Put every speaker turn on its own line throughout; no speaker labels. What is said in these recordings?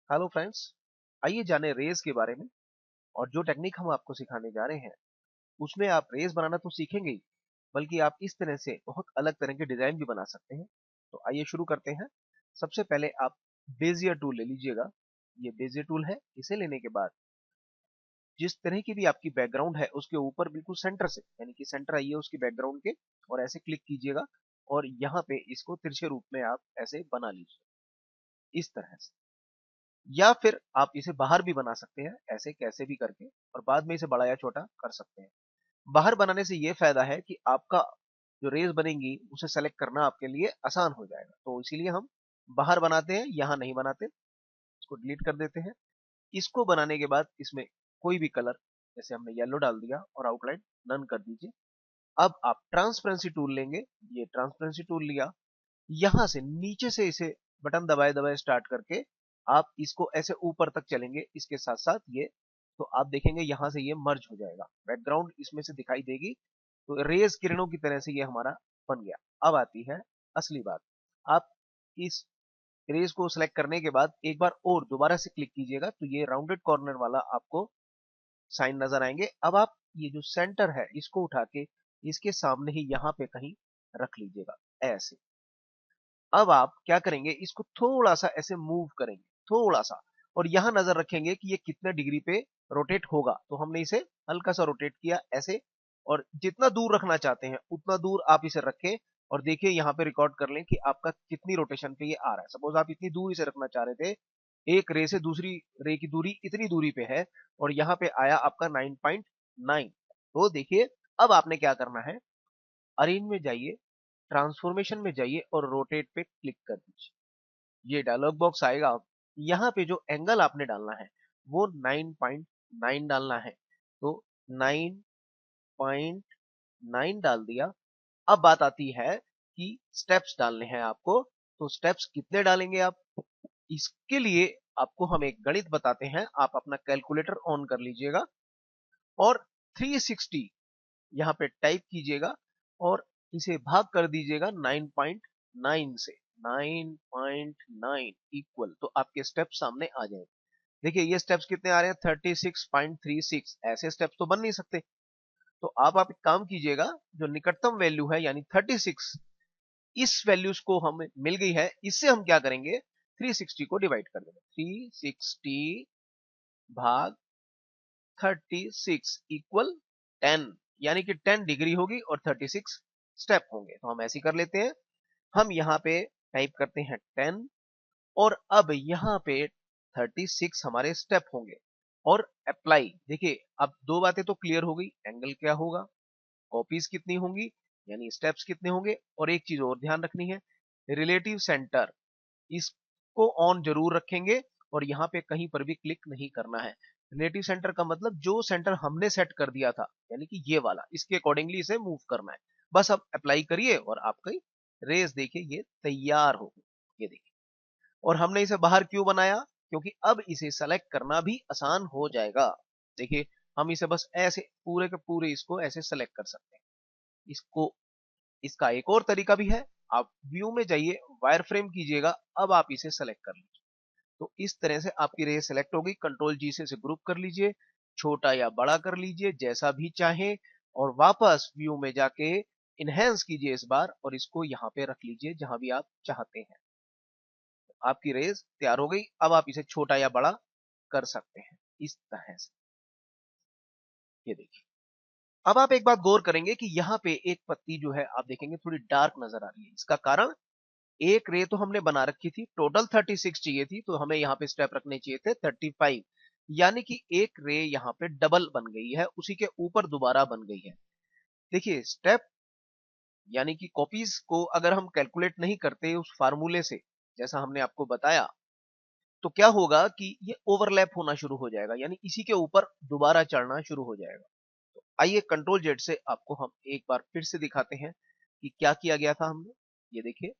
Hello friends, आइए जाने raise के बारे में। और जो टेक्निक हम आपको सिखाने जा रहे हैं उसमें आप रेज बनाना तो सीखेंगे ही, बल्कि आप इस तरह से बहुत अलग तरह के डिजाइन भी बना सकते हैं। तो आइए शुरू करते हैं। सबसे पहले आप बेजियर टूल ले लीजिएगा। ये बेजियर टूल है। इसे लेने के बाद जिस तरह की भी आपकी बैकग्राउंड है उसके ऊपर बिल्कुल सेंटर से, यानी कि सेंटर आइए उसकी बैकग्राउंड के, और ऐसे क्लिक कीजिएगा और यहाँ पे इसको तिरछे रूप में आप ऐसे बना लीजिए इस तरह से। या फिर आप इसे बाहर भी बना सकते हैं, ऐसे कैसे भी करके, और बाद में इसे बड़ा या छोटा कर सकते हैं। बाहर बनाने से ये फायदा है कि आपका जो रेज बनेंगी उसे सेलेक्ट करना आपके लिए आसान हो जाएगा, तो इसीलिए हम बाहर बनाते हैं, यहाँ नहीं बनाते। इसको डिलीट कर देते हैं। इसको बनाने के बाद इसमें कोई भी कलर, जैसे हमने येलो डाल दिया और आउटलाइन नन कर दीजिए। अब आप ट्रांसपेरेंसी टूल लेंगे। ये ट्रांसपेरेंसी टूल लिया, यहां से नीचे से इसे बटन दबाए दबाए स्टार्ट करके आप इसको ऐसे ऊपर तक चलेंगे इसके साथ साथ ये, तो आप देखेंगे यहां से ये मर्ज हो जाएगा, बैकग्राउंड इसमें से दिखाई देगी। तो रेज किरणों की तरह से ये हमारा बन गया। अब आती है असली बात। आप इस रेज को सिलेक्ट करने के बाद एक बार और दोबारा से क्लिक कीजिएगा तो ये राउंडेड कॉर्नर वाला आपको साइन नजर आएंगे। अब आप ये जो सेंटर है इसको उठा के इसके सामने ही यहाँ पे कहीं रख लीजिएगा ऐसे। अब आप क्या करेंगे, इसको थोड़ा सा ऐसे मूव करेंगे, थोड़ा सा, और यहां नजर रखेंगे कि ये कितने डिग्री पे रोटेट होगा। तो हमने इसे हल्का सा रोटेट किया ऐसे, और जितना दूर रखना चाहते हैं उतना दूर आप इसे रखें। और देखिए यहाँ पे रिकॉर्ड कर लें कि आपका कितनी रोटेशन पे ये आ रहा है। सपोज आप इतनी दूर इसे रखना चाह रहे थे, एक रे से दूसरी रे की दूरी इतनी दूरी पे है, और यहाँ पे आया आपका 9.9। तो देखिए अब आपने क्या करना है, अरेंज में जाइए, ट्रांसफॉर्मेशन में जाइए और रोटेट पे क्लिक कर दीजिए। ये डायलॉग बॉक्स आएगा। यहाँ पे जो एंगल आपने डालना है वो 9.9 डालना है। तो 9.9 डाल दिया। अब बात आती है कि स्टेप्स डालने हैं आपको। तो स्टेप्स कितने डालेंगे आप, इसके लिए आपको हम एक गणित बताते हैं। आप अपना कैलकुलेटर ऑन कर लीजिएगा और 360 यहाँ पे टाइप कीजिएगा और इसे भाग कर दीजिएगा 9.9 से। 9.9 इक्वल, तो आपके स्टेप सामने आ जाएंगे। देखिए ये स्टेप्स कितने आ रहे हैं, 36.36। ऐसे स्टेप्स तो बन नहीं सकते। तो आप एक काम कीजिएगा, जो निकटतम वैल्यू है यानी 36, इस वैल्यूज को हमें मिल गई है, इससे हम क्या करेंगे, 360 को डिवाइड कर देंगे। 360 भाग 36 इक्वल 10, यानी कि 10 डिग्री होगी और 36 स्टेप होंगे। तो हम ऐसे कर लेते हैं। हम यहाँ पे टाइप करते हैं 10, और अब यहाँ पे 36 हमारे स्टेप होंगे। और अप्लाई, देखिए अब दो बातें तो क्लियर हो गई, एंगल क्या होगा, कॉपीज कितनी होंगी, यानी स्टेप्स कितने होंगे, और एक चीज और ध्यान रखनी है, रिलेटिव सेंटर, इसको ऑन जरूर रखेंगे और यहाँ पे कहीं पर भी क्लिक नहीं करना है। रिलेटिव सेंटर का मतलब जो सेंटर हमने सेट कर दिया था, यानी कि ये वाला, इसके अकॉर्डिंगली इसे मूव करना है। बस अब अप्लाई करिए और आपकी रेस देखिए ये तैयार हो गई। ये देखिए, और हमने इसे बाहर क्यों बनाया, क्योंकि अब इसे सेलेक्ट करना भी आसान हो जाएगा। देखिए हम इसे बस ऐसे पूरे के पूरे इसको ऐसे सेलेक्ट कर सकते हैं। इसको, इसका एक और तरीका भी है। आप व्यू में जाइए, वायर फ्रेम कीजिएगा, अब आप इसे सेलेक्ट कर लीजिए। तो इस तरह से आपकी रे सेलेक्ट होगी। कंट्रोल जी से इसे ग्रुप कर लीजिए, छोटा या बड़ा कर लीजिए जैसा भी चाहे, और वापस व्यू में जाके इनहेंस कीजिए इस बार, और इसको यहाँ पे रख लीजिए जहां भी आप चाहते हैं। आपकी रेस तैयार हो गई। अब आप इसे छोटा या बड़ा कर सकते हैं इस तरह से। ये देखिए, अब आप एक बात गौर करेंगे कि यहाँ पे एक पत्ती जो है आप देखेंगे थोड़ी डार्क नजर आ रही है। इसका कारण, एक रे तो हमने बना रखी थी, टोटल 36 चाहिए थी, तो हमें यहाँ पे स्टेप रखने चाहिए थे 35, यानी कि एक रे यहाँ पे डबल बन गई है, उसी के ऊपर दोबारा बन गई है। देखिए स्टेप यानी कि कॉपीज को अगर हम कैलकुलेट नहीं करते उस फार्मूले से, जैसा हमने आपको बताया, तो क्या होगा कि ये ओवरलैप होना शुरू हो जाएगा, यानी इसी के ऊपर दोबारा चढ़ना शुरू हो जाएगा। तो आइए कंट्रोल जेड से आपको हम एक बार फिर से दिखाते हैं कि क्या किया गया था हमने। ये देखिए,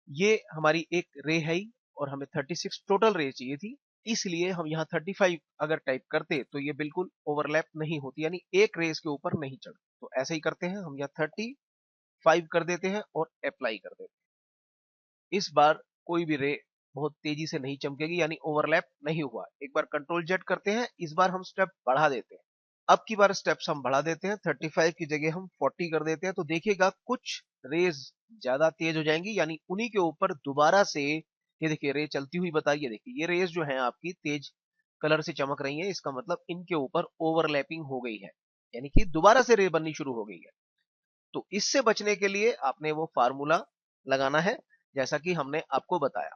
ये हमारी एक रे है ही, और हमें 36 टोटल रे चाहिए थी, इसलिए हम यहाँ 35 अगर टाइप करते तो ये बिल्कुल ओवरलैप नहीं होती, यानी एक रे इसके ऊपर नहीं चढ़। तो ऐसे ही करते हैं, हम यहाँ 35 कर देते हैं और अप्लाई कर देते हैं। इस बार कोई भी रे बहुत तेजी से नहीं चमकेगी, यानी ओवरलैप नहीं हुआ। एक बार कंट्रोल जेड करते हैं, इस बार हम स्टेप बढ़ा देते हैं। अब की बार स्टेप्स हम बढ़ा देते हैं, 35 की जगह हम 40 कर देते हैं। तो देखिएगा कुछ रेज ज्यादा तेज हो जाएंगी, यानी उन्हीं के ऊपर दोबारा से ये देखिए रे चलती हुई बताइए। देखिए ये रेज जो है आपकी तेज कलर से चमक रही है, इसका मतलब इनके ऊपर ओवरलैपिंग हो गई है, यानी कि दोबारा से रे बननी शुरू हो गई है। तो इससे बचने के लिए आपने वो फार्मूला लगाना है, जैसा कि हमने आपको बताया।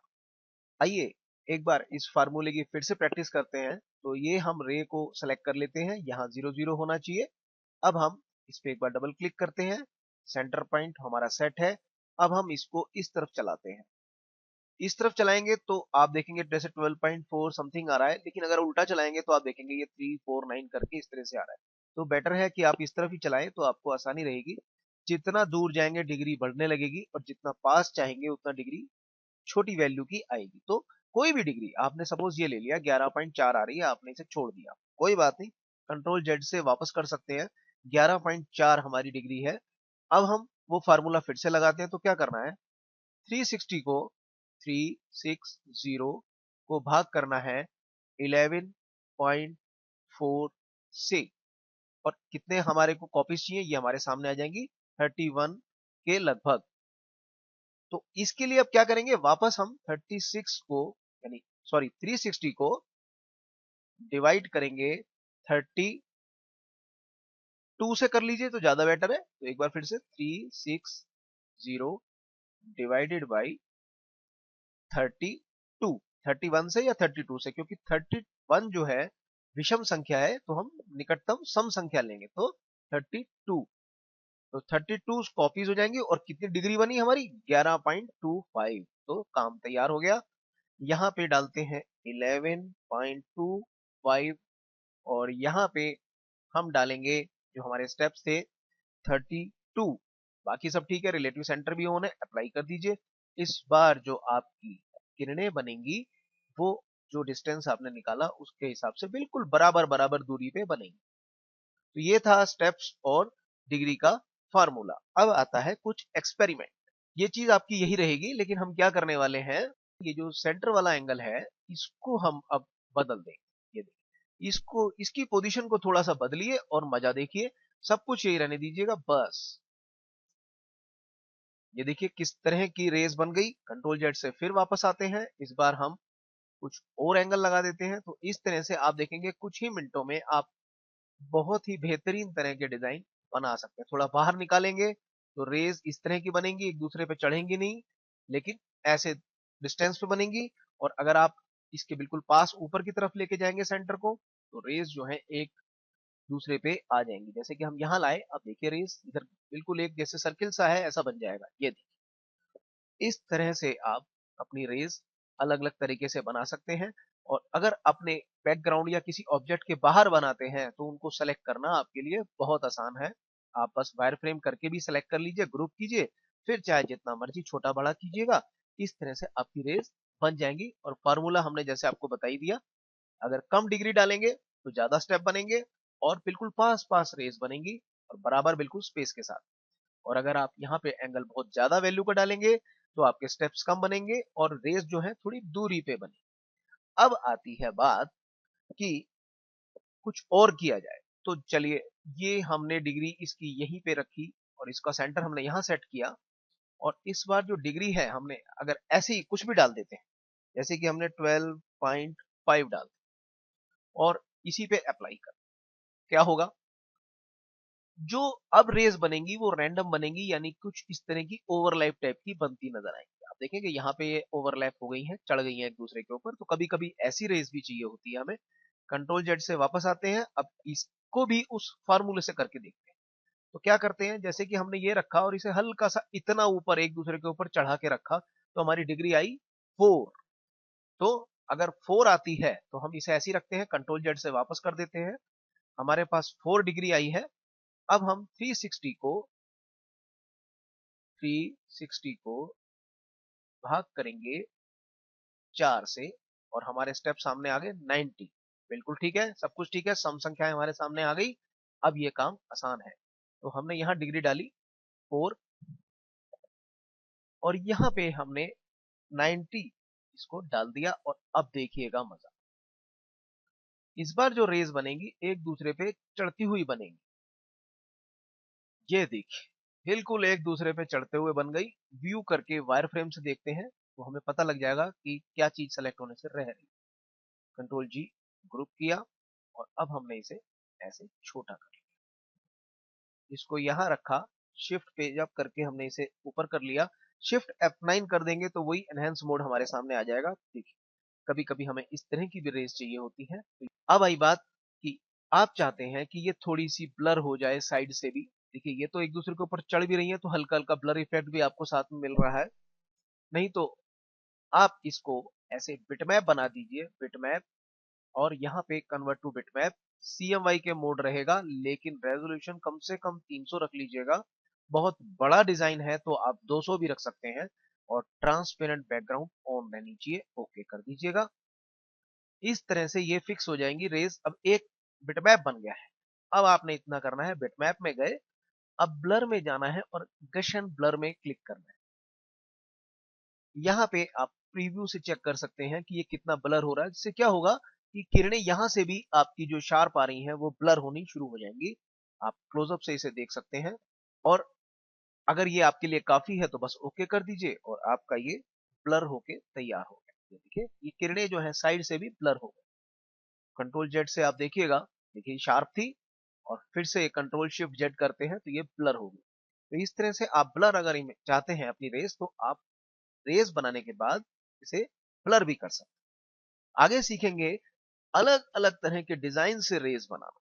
आइए एक बार इस फार्मूले की फिर से प्रैक्टिस करते हैं। तो ये हम रे को सेलेक्ट कर लेते हैं, यहाँ 0 0 होना चाहिए। अब हम इस पे एक बार डबल क्लिक करते हैं, सेंटर पॉइंट हमारा सेट है। अब हम इसको इस तरफ चलाते हैं। इस तरफ चलाएंगे तो आप देखेंगे जैसे 12.4 समथिंग आ रहा है, लेकिन अगर उल्टा चलाएंगे तो आप देखेंगे ये 349 करके इस तरह से आ रहा है। तो बेटर है कि आप इस तरफ ही चलाएं, तो आपको आसानी रहेगी। जितना दूर जाएंगे डिग्री बढ़ने लगेगी, और जितना पास चाहेंगे उतना डिग्री छोटी वैल्यू की आएगी। तो कोई भी डिग्री आपने सपोज ये ले लिया 11.4 आ रही है, आपने इसे छोड़ दिया, कोई बात नहीं, कंट्रोल जेड से वापस कर सकते हैं। 11.4 हमारी डिग्री है। अब हम वो फार्मूला फिर से लगाते हैं। तो क्या करना है, 360 को 360 को भाग करना है 11.4 से, और कितने हमारे को कॉपीज चाहिए ये हमारे सामने आ जाएंगी, 31 के लगभग। तो इसके लिए अब क्या करेंगे, वापस हम 36 को यानी सॉरी 360 को डिवाइड करेंगे 32 से, कर लीजिए तो ज्यादा बेटर है। तो एक बार फिर से 360 डिवाइडेड बाई 32, 31 से या 32 से, क्योंकि 31 जो है विषम संख्या है, तो हम निकटतम सम संख्या लेंगे, तो 32। तो 32 कॉपीज हो जाएंगी, और कितनी डिग्री बनी हमारी 11.25। तो काम तैयार हो गया। यहाँ पे डालते हैं 11.25, और यहाँ पे हम डालेंगे जो हमारे स्टेप्स थे 32। बाकी सब ठीक है, रिलेटिव सेंटर भी ऑन है, अप्लाई कर दीजिए। इस बार जो आपकी किरणें बनेंगी वो जो डिस्टेंस आपने निकाला उसके हिसाब से बिल्कुल बराबर बराबर दूरी पे बनेंगी। तो ये था स्टेप्स और डिग्री का फार्मूला। अब आता है कुछ एक्सपेरिमेंट। ये चीज आपकी यही रहेगी, लेकिन हम क्या करने वाले हैं, ये जो सेंटर वाला एंगल है इसको हम अब बदल देंगे। ये देखिए, इसको इसकी पोजीशन को थोड़ा सा बदलिए और मजा देखिए। सब कुछ यही रहने दीजिएगा बस। ये देखिए किस तरह की रेस बन गई। कंट्रोल जेड से फिर वापस आते हैं, इस बार हम कुछ और एंगल लगा देते हैं। तो इस तरह से आप देखेंगे कुछ ही मिनटों में आप बहुत ही बेहतरीन तरह के डिजाइन बना सकते हैं। थोड़ा बाहर निकालेंगे तो रेज इस तरह की बनेंगी, एक दूसरे पे चढ़ेंगी नहीं, लेकिन ऐसे डिस्टेंस पे बनेंगी। और अगर आप इसके बिल्कुल पास ऊपर की तरफ लेके जाएंगे सेंटर को, तो रेज जो है एक दूसरे पे आ जाएंगी। जैसे कि हम यहाँ लाए, अब देखिए रेज इधर बिल्कुल एक जैसे सर्किल सा है ऐसा बन जाएगा। ये देखिए इस तरह से आप अपनी रेज अलग अलग तरीके से बना सकते हैं। और अगर अपने बैकग्राउंड या किसी ऑब्जेक्ट के बाहर बनाते हैं तो उनको सेलेक्ट करना आपके लिए बहुत आसान है। आप बस वायर फ्रेम करके भी सेलेक्ट कर लीजिए, ग्रुप कीजिए, फिर चाहे जितना मर्जी छोटा बड़ा कीजिएगा। इस तरह से आपकी रेज बन जाएंगी। और फार्मूला हमने जैसे आपको बता ही दिया, अगर कम डिग्री डालेंगे तो ज्यादा स्टेप बनेंगे, और बिल्कुल पास पास रेज बनेंगी, और बराबर बिल्कुल स्पेस के साथ। और अगर आप यहाँ पे एंगल बहुत ज्यादा वैल्यू का डालेंगे तो आपके स्टेप्स कम बनेंगे, और रेस जो है थोड़ी दूरी पे बने। अब आती है बात कि कुछ और किया जाए। तो चलिए, ये हमने डिग्री इसकी यहीं पे रखी, और इसका सेंटर हमने यहाँ सेट किया। और इस बार जो डिग्री है हमने अगर ऐसे ही कुछ भी डाल देते हैं, जैसे कि हमने 12.5 डाल, और इसी पे अप्लाई कर, क्या होगा, जो अब रेस बनेंगी वो रैंडम बनेंगी, यानी कुछ इस तरह की ओवरलैप टाइप की बनती नजर आएंगी। आप देखेंगे यहाँ पे ये ओवरलैप हो गई हैं, चढ़ गई हैं एक दूसरे के ऊपर। तो कभी कभी ऐसी रेस भी चाहिए होती है हमें। कंट्रोल जेड से वापस आते हैं, अब इसको भी उस फार्मूले से करके देखते हैं। तो क्या करते हैं, जैसे कि हमने ये रखा और इसे हल्का सा इतना ऊपर एक दूसरे के ऊपर चढ़ा के रखा, तो हमारी डिग्री आई 4। तो अगर 4 आती है तो हम इसे ऐसे ही रखते हैं, कंट्रोल जेड से वापस कर देते हैं, हमारे पास 4 डिग्री आई है। अब हम 360 को भाग करेंगे 4 से, और हमारे स्टेप सामने आ गए 90। बिल्कुल ठीक है, सब कुछ ठीक है, सम संख्याएं हमारे सामने आ गई। अब ये काम आसान है। तो हमने यहाँ डिग्री डाली 4, और यहाँ पे हमने 90 इसको डाल दिया और अब देखिएगा मजा। इस बार जो रेज बनेगी एक दूसरे पे चढ़ती हुई बनेगी। ये देखिए बिल्कुल एक दूसरे पे चढ़ते हुए बन गई। व्यू करके वायर फ्रेम से देखते हैं तो हमें पता लग जाएगा कि क्या चीज सेलेक्ट होने से रह रही। कंट्रोल जी ग्रुप किया और अब हमने इसे ऐसे छोटा कर लिया, इसको यहां रखा, शिफ्ट पेज अप करके हमने इसे ऊपर कर लिया। शिफ्ट F9 कर देंगे तो वही एनहेंस मोड हमारे सामने आ जाएगा। देखिए कभी कभी हमें इस तरह की भी रेस चाहिए होती है। तो अब आई बात कि आप चाहते हैं कि ये थोड़ी सी ब्लर हो जाए साइड से भी। देखिए ये तो एक दूसरे के ऊपर चढ़ भी रही है तो हल्का हल्का ब्लर इफेक्ट भी आपको साथ में मिल रहा है। नहीं तो आप इसको ऐसे बिटमैप बना दीजिए, बिटमैप, और यहाँ पे कन्वर्ट टू बिटमैप। CMY के मोड रहेगा लेकिन रेजोल्यूशन कम से कम 300 रख लीजिएगा। बहुत बड़ा डिजाइन है तो आप 200 भी रख सकते हैं। और ट्रांसपेरेंट बैकग्राउंड ऑन रहनी चाहिए, ओके कर दीजिएगा। इस तरह से ये फिक्स हो जाएंगी रेस। अब एक बिटमैप बन गया है। अब आपने इतना करना है, बिटमैप में गए, अब ब्लर में जाना है और गशन ब्लर में क्लिक करना है। यहाँ पे आप प्रीव्यू से चेक कर सकते हैं कि ये कितना ब्लर हो रहा है। जिससे क्या होगा कि किरणें यहाँ से भी आपकी जो शार्प आ रही हैं वो ब्लर होनी शुरू हो जाएंगी। आप क्लोजअप से इसे देख सकते हैं। और अगर ये आपके लिए काफी है तो बस ओके कर दीजिए और आपका ये ब्लर होके तैयार हो गया। ये देखिए ये किरणें जो है साइड से भी ब्लर हो गई। कंट्रोल जेड से आप देखिएगा, देखिए शार्प थी और फिर से कंट्रोल शिफ्ट जेड करते हैं तो ये ब्लर हो गई। तो इस तरह से आप ब्लर अगर चाहते हैं अपनी रेस तो आप रेस बनाने के बाद इसे ब्लर भी कर सकते हैं। आगे सीखेंगे अलग अलग तरह के डिजाइन से रेस बनाना।